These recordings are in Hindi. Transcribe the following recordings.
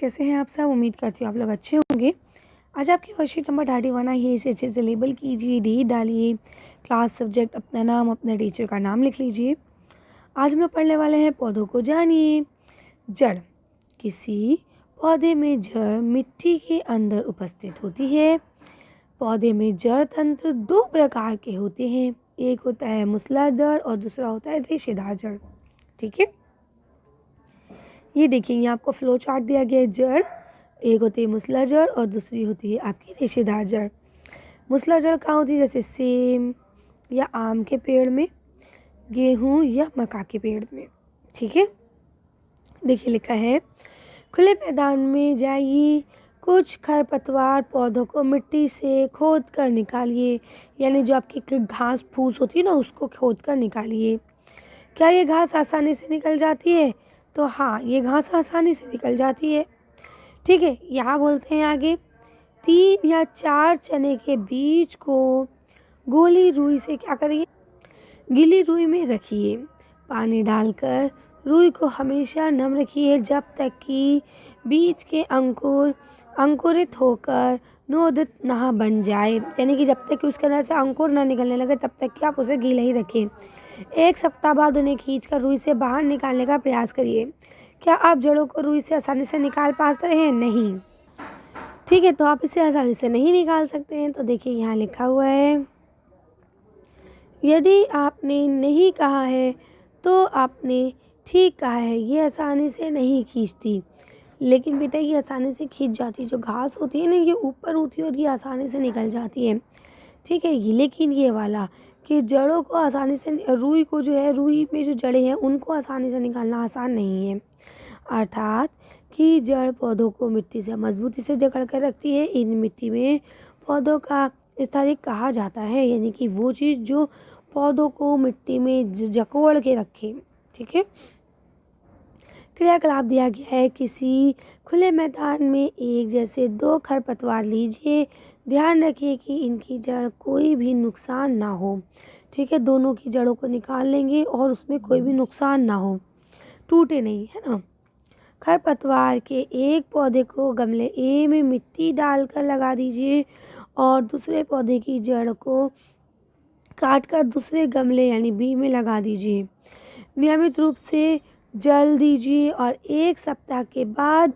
कैसे हैं आप सब? उम्मीद करती हूँ आप लोग अच्छे होंगे। आज आपकी वर्कशीट नंबर 31 आई है, इसे अच्छे से लेबल कीजिए, डेट डालिए, क्लास, सब्जेक्ट, अपना नाम, अपने टीचर का नाम लिख लीजिए। आज हम लोग पढ़ने वाले हैं पौधों को जानिए। जड़। किसी पौधे में जड़ मिट्टी के अंदर उपस्थित होती है। पौधे में जड़ तंत्र दो प्रकार के होते हैं, एक होता है मूसला जड़ और दूसरा होता है रेशेदार जड़। ठीक है, ये देखिए, ये आपको फ्लो चार्ट दिया गया है। जड़ एक होती है मूसला जड़ और दूसरी होती है आपकी रेशेदार जड़। मूसला जड़ कहाँ होती है? जैसे सेम या आम के पेड़ में, गेहूं या मक्का के पेड़ में। ठीक है, देखिए लिखा है, खुले मैदान में जाइए, कुछ खरपतवार पौधों को मिट्टी से खोद कर निकालिए। यानी जो आपकी घास फूस होती है ना, उसको खोद कर निकालिए। क्या ये घास आसानी से निकल जाती है? तो हाँ, ये घास आसानी से निकल जाती है। ठीक है, यहाँ बोलते हैं आगे, 3 या 4 चने के बीज को गोली रुई से क्या करिए? गीली रुई में रखिए। पानी डालकर रुई को हमेशा नम रखिए जब तक कि बीज के अंकुरित होकर नवोदित ना बन जाए। यानी कि जब तक कि उसके अंदर से अंकुर ना निकलने लगे तब तक कि आप उसे गीला ही रखें। 1 सप्ताह बाद उन्हें खींचकर रुई से बाहर निकालने का प्रयास करिए। क्या आप जड़ों को रुई से आसानी से निकाल पाते हैं? नहीं। ठीक है, तो आप इसे आसानी से नहीं निकाल सकते हैं। तो देखिए यहाँ लिखा हुआ है, यदि आपने नहीं कहा है तो आपने ठीक कहा है, ये आसानी से नहीं खींचती। लेकिन बेटा ये आसानी से खींच जाती। जो घास होती है ना, ये ऊपर होती है और ये आसानी से निकल जाती है। ठीक है, लेकिन ये वाला कि जड़ों को आसानी से, रुई को जो है, रुई में जो जड़ें हैं उनको आसानी से निकालना आसान नहीं है। अर्थात कि जड़ पौधों को मिट्टी से मजबूती से जकड़ कर रखती है। इन मिट्टी में पौधों का स्थायित्व कहा जाता है, यानी कि वो चीज़ जो पौधों को मिट्टी में जकड़ के रखे। ठीक है, क्रियाकलाप दिया गया है, किसी खुले मैदान में एक जैसे 2 खरपतवार लीजिए। ध्यान रखिए कि इनकी जड़ कोई भी नुकसान ना हो। ठीक है, दोनों की जड़ों को निकाल लेंगे और उसमें कोई भी नुकसान ना हो, टूटे नहीं, है ना। खरपतवार के एक पौधे को गमले ए में मिट्टी डालकर लगा दीजिए और दूसरे पौधे की जड़ को काटकर दूसरे गमले यानी बी में लगा दीजिए। नियमित रूप से जल दीजिए और 1 सप्ताह के बाद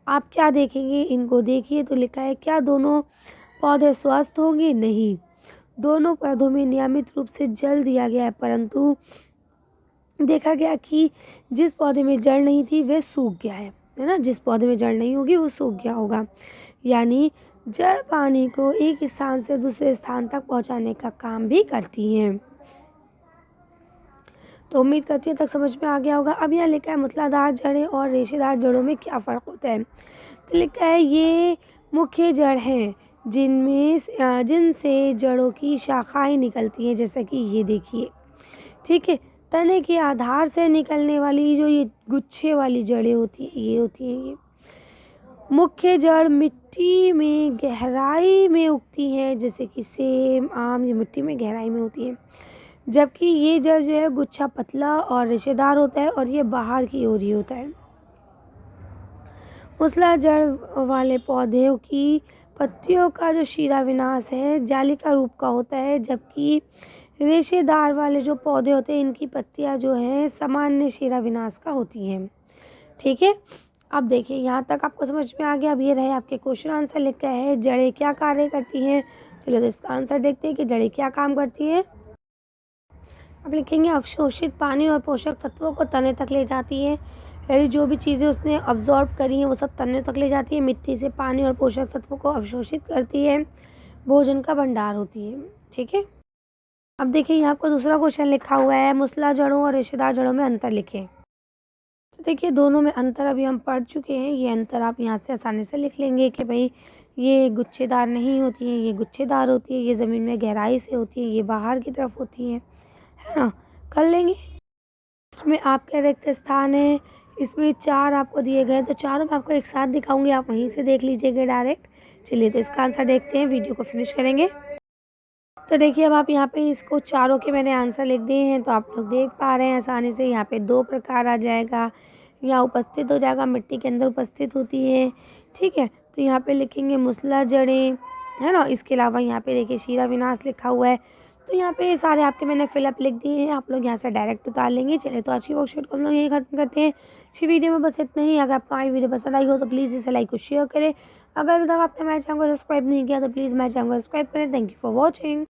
आप क्या देखेंगे? इनको देखिए तो लिखा है, क्या दोनों पौधे स्वस्थ होंगे? नहीं। दोनों पौधों में नियमित रूप से जल दिया गया है, परंतु देखा गया कि जिस पौधे में जड़ नहीं थी वह सूख गया है ना। जिस पौधे में जड़ नहीं होगी वो सूख गया होगा। यानी जड़ पानी को एक स्थान से दूसरे स्थान तक पहुंचाने का काम भी करती हैं। तो उम्मीद करती हूँ तक समझ में आ गया होगा। अब यहाँ लिखा है, मूसलाधार जड़ें और रेशेदार जड़ों में क्या फ़र्क होता है? तो लिखा है, ये मुख्य जड़ हैं जिनसे जड़ों की शाखाएं निकलती हैं, जैसा कि ये देखिए। ठीक है, तने के आधार से निकलने वाली जो ये गुच्छे वाली जड़ें होती हैं, ये होती हैं ये मुख्य जड़। मिट्टी में गहराई में उगती हैं, जैसे कि सेम, आम, ये मिट्टी में गहराई में होती हैं। जबकि ये जड़ जो है गुच्छा पतला और रेशेदार होता है और ये बाहर की ओर ही होता है। मूसला जड़ वाले पौधों की पत्तियों का जो शिराविन्यास है जालिका रूप का होता है, जबकि रेशेदार वाले जो पौधे होते हैं इनकी पत्तियां जो हैं सामान्य शिराविन्यास का होती हैं। ठीक है, अब देखिए यहाँ तक आपको समझ में आ गया। अब ये रहे आपके क्वेश्चन आंसर। लिखा है, जड़ें क्या कार्य करती हैं? चलिए तो इसका आंसर देखते हैं कि जड़ें क्या काम करती हैं। अब लिखेंगे, अवशोषित पानी और पोषक तत्वों को तने तक ले जाती है। यानी जो भी चीज़ें उसने अब्जॉर्ब करी हैं वो सब तने तक ले जाती है। मिट्टी से पानी और पोषक तत्वों को अवशोषित करती है। भोजन का भंडार होती है। ठीक है, अब देखिए यहाँ आपको दूसरा क्वेश्चन लिखा हुआ है, मूसला जड़ों और रेशेदार जड़ों में अंतर लिखें। तो देखिए दोनों में अंतर अभी हम पढ़ चुके हैं। ये अंतर आप यहाँ से आसानी से लिख लेंगे कि भाई ये गुच्छेदार नहीं होती हैं, ये गुच्छेदार होती है, ये ज़मीन में गहराई से होती है, ये बाहर की तरफ होती है ना। कर लेंगे। इसमें आपके रिक्त स्थान है, इसमें 4 आपको दिए गए, तो चारों मैं आपको एक साथ दिखाऊंगी, आप वहीं से देख लीजिएगा डायरेक्ट। चलिए तो इसका आंसर देखते हैं, वीडियो को फिनिश करेंगे। तो देखिए अब आप यहाँ पे इसको चारों के मैंने आंसर लिख दिए हैं, तो आप लोग देख पा रहे हैं आसानी से। यहाँ पे 2 प्रकार आ जाएगा, यहाँ उपस्थित हो जाएगा, मिट्टी के अंदर उपस्थित होती है। ठीक है, तो यहाँ पे लिखेंगे मुसला जड़ें, है ना। इसके अलावा यहाँ पे देखिए शीरा विनाश लिखा हुआ है। तो यहाँ पे सारे आपके मैंने फिलअप लिख दिए हैं, आप लोग यहाँ से डायरेक्ट उतार लेंगे। चलिए तो आज की वर्कशीट को हम लोग यही खत्म करते हैं। इस वीडियो में बस इतना ही। अगर आपको हमारी वीडियो पसंद आई हो तो प्लीज़ इसे लाइक और शेयर करें। अगर अभी तक आपने मेरे चैनल को सब्सक्राइब नहीं किया तो प्लीज़ मेरे चैनल को सब्सक्राइब करें। Thank you for watching.